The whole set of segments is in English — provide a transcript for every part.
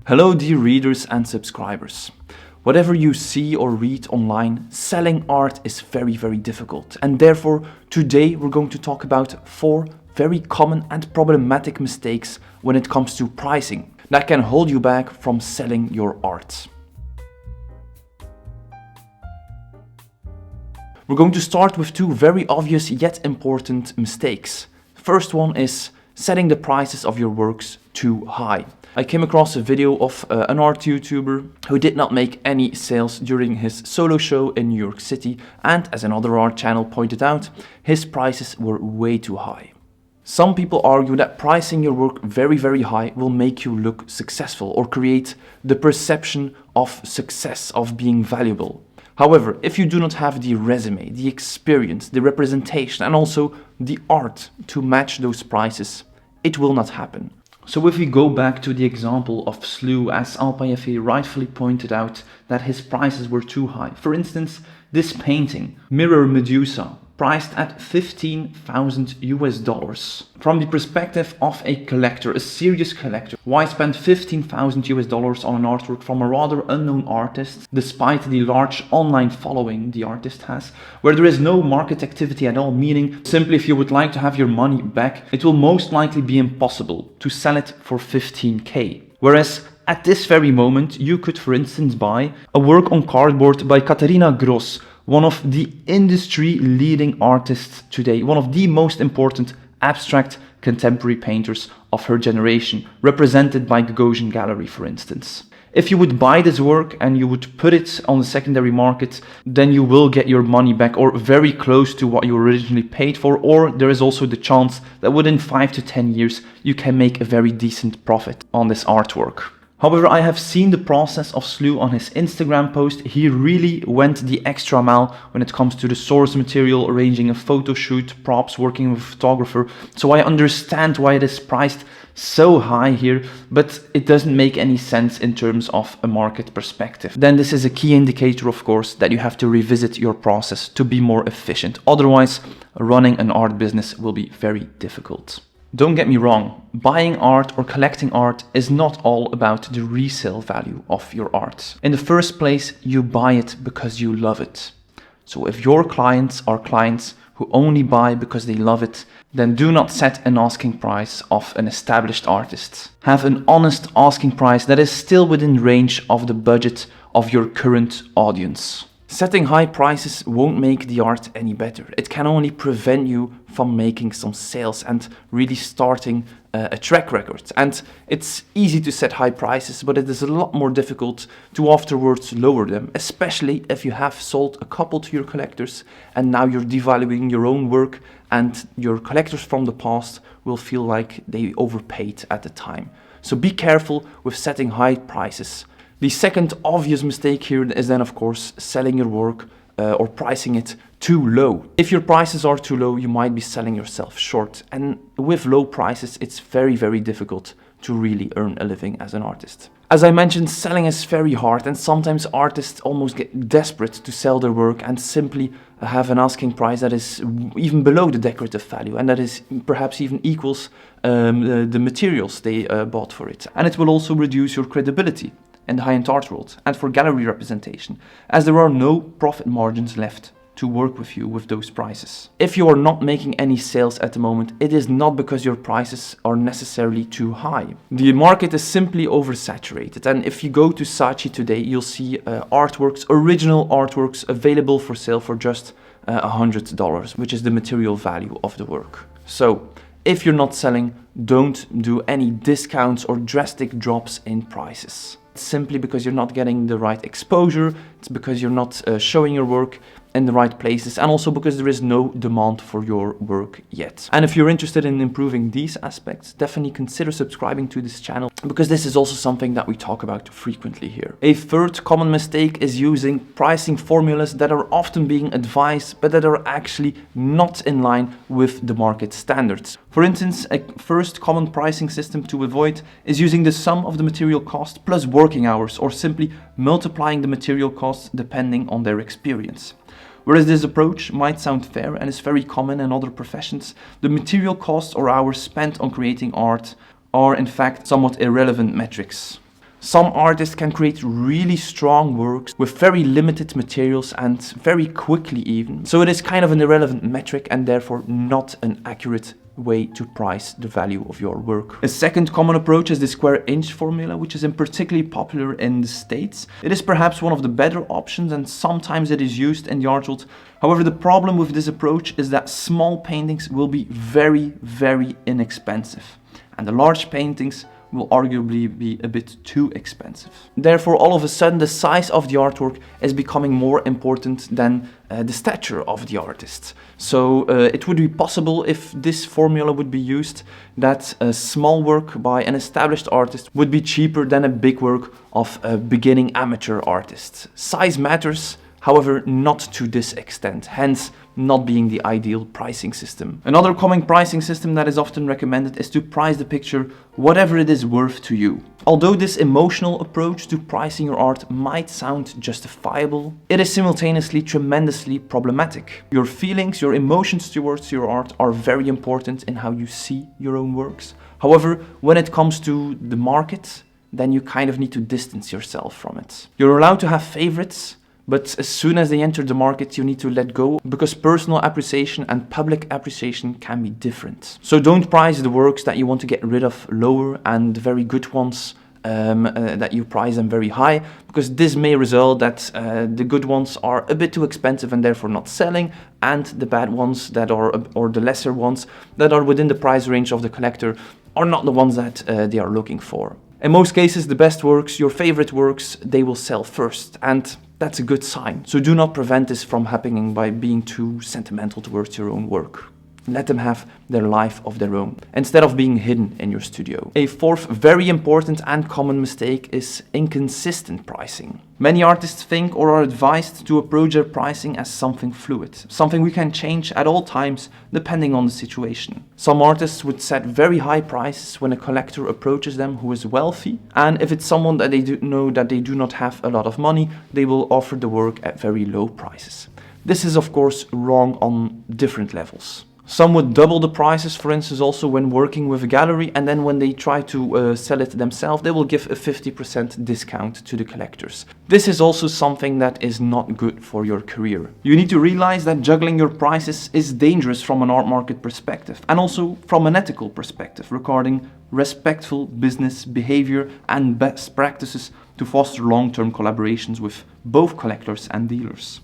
Hello dear readers and subscribers. Whatever you see or read online, selling art is very difficult, and therefore today we're going to talk about 4 very common and problematic mistakes when it comes to pricing that can hold you back from selling your art. We're going to start with 2 very obvious yet important mistakes. First one is setting the prices of your works too high. I came across a video of an art YouTuber who did not make any sales during his solo show in New York City, and as another art channel pointed out, his prices were way too high. Some people argue that pricing your work very high will make you look successful or create the perception of success, of being valuable. However, if you do not have the resume, the experience, the representation and also the art to match those prices, it will not happen. So if we go back to the example of Slew, as Alpayefe rightfully pointed out that his prices were too high. For instance, this painting, Mirror Medusa, priced at $15,000. From the perspective of a collector, a serious collector, why spend $15,000 on an artwork from a rather unknown artist, despite the large online following the artist has, where there is no market activity at all, meaning simply if you would like to have your money back, it will most likely be impossible to sell it for 15K. Whereas at this very moment, you could for instance buy a work on cardboard by Katharina Gross, one of the industry-leading artists today, one of the most important abstract contemporary painters of her generation, represented by Gagosian Gallery, for instance. If you would buy this work and you would put it on the secondary market, then you will get your money back, or very close to what you originally paid for, or there is also the chance that within 5 to 10 years you can make a very decent profit on this artwork. However, I have seen the process of Slew on his Instagram post. He really went the extra mile when it comes to the source material, arranging a photo shoot, props, working with a photographer. So I understand why it is priced so high here, but it doesn't make any sense in terms of a market perspective. Then this is a key indicator, of course, that you have to revisit your process to be more efficient. Otherwise, running an art business will be very difficult. Don't get me wrong, buying art or collecting art is not all about the resale value of your art. In the first place, you buy it because you love it. So if your clients are clients who only buy because they love it, then do not set an asking price of an established artist. Have an honest asking price that is still within range of the budget of your current audience. Setting high prices won't make the art any better. It can only prevent you from making some sales and really starting a track record. And it's easy to set high prices, but it is a lot more difficult to afterwards lower them, especially if you have sold a couple to your collectors and now you're devaluing your own work, and your collectors from the past will feel like they overpaid at the time. So be careful with setting high prices. The second obvious mistake here is then, of course, selling your work or pricing it too low. If your prices are too low, you might be selling yourself short. And with low prices, it's very difficult to really earn a living as an artist. As I mentioned, selling is very hard, and sometimes artists almost get desperate to sell their work and simply have an asking price that is even below the decorative value, and that is perhaps even equals the materials they bought for it. And it will also reduce your credibility in the high-end art world and for gallery representation, as there are no profit margins left to work with you with those prices. If you are not making any sales at the moment, it is not because your prices are necessarily too high. The market is simply oversaturated, and if you go to Saatchi today, you'll see artworks, original artworks available for sale for just $100, which is the material value of the work. So if you're not selling, don't do any discounts or drastic drops in prices. Simply because you're not getting the right exposure, it's because you're not showing your work in the right places, and also because there is no demand for your work yet. And if you're interested in improving these aspects, definitely consider subscribing to this channel, because this is also something that we talk about frequently here. A third common mistake is using pricing formulas that are often being advised, but that are actually not in line with the market standards. For instance, a first common pricing system to avoid is using the sum of the material cost plus working hours, or simply multiplying the material costs depending on their experience. Whereas this approach might sound fair and is very common in other professions, the material costs or hours spent on creating art are in fact somewhat irrelevant metrics. Some artists can create really strong works with very limited materials and very quickly even. So it is kind of an irrelevant metric and therefore not an accurate way to price the value of your work. A second common approach is the square inch formula, which is particularly popular in the States. It is perhaps one of the better options and sometimes it is used in the art world. However, the problem with this approach is that small paintings will be very, very inexpensive, and the large paintings will arguably be a bit too expensive. Therefore, all of a sudden, the size of the artwork is becoming more important than the stature of the artist. So it would be possible, if this formula would be used, that a small work by an established artist would be cheaper than a big work of a beginning amateur artist. Size matters, however, not to this extent, hence not being the ideal pricing system. Another common pricing system that is often recommended is to price the picture whatever it is worth to you. Although this emotional approach to pricing your art might sound justifiable, it is simultaneously tremendously problematic. Your feelings, your emotions towards your art are very important in how you see your own works. However, when it comes to the market, then you kind of need to distance yourself from it. You're allowed to have favorites, but as soon as they enter the market, you need to let go, because personal appreciation and public appreciation can be different. So don't price the works that you want to get rid of lower and the very good ones that you price them very high, because this may result that the good ones are a bit too expensive and therefore not selling, and the bad ones that are, or the lesser ones that are within the price range of the collector, are not the ones that they are looking for. In most cases, the best works, your favorite works, they will sell first, and that's a good sign. So do not prevent this from happening by being too sentimental towards your own work. Let them have their life of their own, instead of being hidden in your studio. A fourth very important and common mistake is inconsistent pricing. Many artists think or are advised to approach their pricing as something fluid, something we can change at all times depending on the situation. Some artists would set very high prices when a collector approaches them who is wealthy, and if it's someone that they do know that they do not have a lot of money, they will offer the work at very low prices. This is of course wrong on different levels. Some would double the prices, for instance, also when working with a gallery, and then when they try to sell it themselves, they will give a 50% discount to the collectors. This is also something that is not good for your career. You need to realize that juggling your prices is dangerous from an art market perspective, and also from an ethical perspective regarding respectful business behavior and best practices to foster long-term collaborations with both collectors and dealers.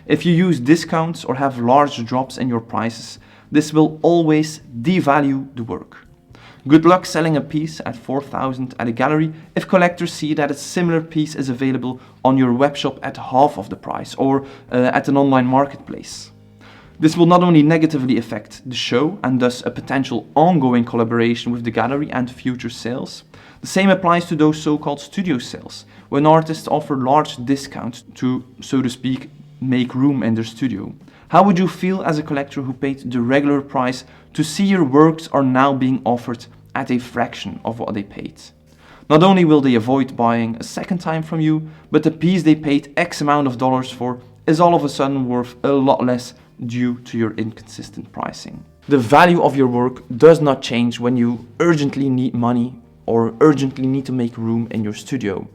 If you use discounts or have large drops in your prices, this will always devalue the work. Good luck selling a piece at 4,000 at a gallery if collectors see that a similar piece is available on your webshop at half of the price, or at an online marketplace. This will not only negatively affect the show and thus a potential ongoing collaboration with the gallery and future sales. The same applies to those so-called studio sales, when artists offer large discounts to, so to speak, make room in their studio. How would you feel as a collector who paid the regular price to see your works are now being offered at a fraction of what they paid? Not only will they avoid buying a second time from you, but the piece they paid X amount of dollars for is all of a sudden worth a lot less due to your inconsistent pricing. The value of your work does not change when you urgently need money or urgently need to make room in your studio.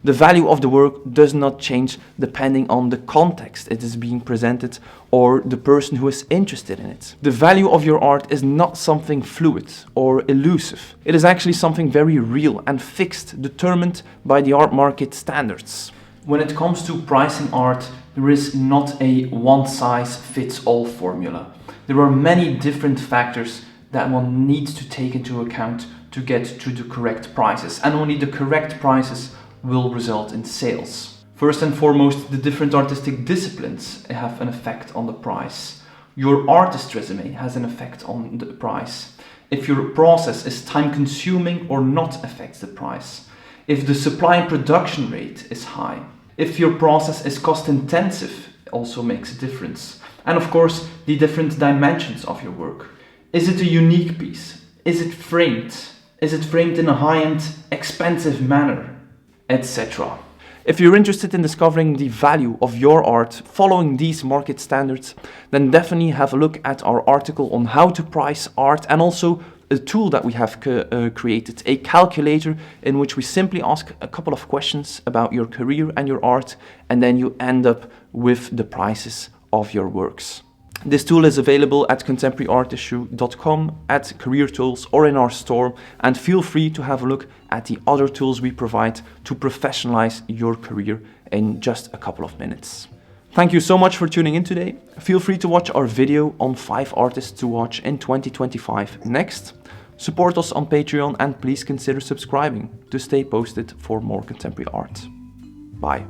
The value of the work does not change depending on the context it is being presented or the person who is interested in it. The value of your art is not something fluid or elusive. It is actually something very real and fixed, determined by the art market standards. When it comes to pricing art, there is not a one-size-fits-all formula. There are many different factors that one needs to take into account to get to the correct prices, and only the correct prices will result in sales. First and foremost, the different artistic disciplines have an effect on the price. Your artist resume has an effect on the price. If your process is time-consuming or not affects the price. If the supply and production rate is high. If your process is cost-intensive, also makes a difference. And of course, the different dimensions of your work. Is it a unique piece? Is it framed? Is it framed in a high-end, expensive manner? Etc. If you're interested in discovering the value of your art following these market standards, then definitely have a look at our article on how to price art and also a tool that we have created, a calculator in which we simply ask a couple of questions about your career and your art, and then you end up with the prices of your works. This tool is available at contemporaryartissue.com, at Career Tools, or in our store, and feel free to have a look at the other tools we provide to professionalize your career in just a couple of minutes. Thank you so much for tuning in today. Feel free to watch our video on 5 artists to watch in 2025 next. Support us on Patreon and please consider subscribing to stay posted for more contemporary art. Bye.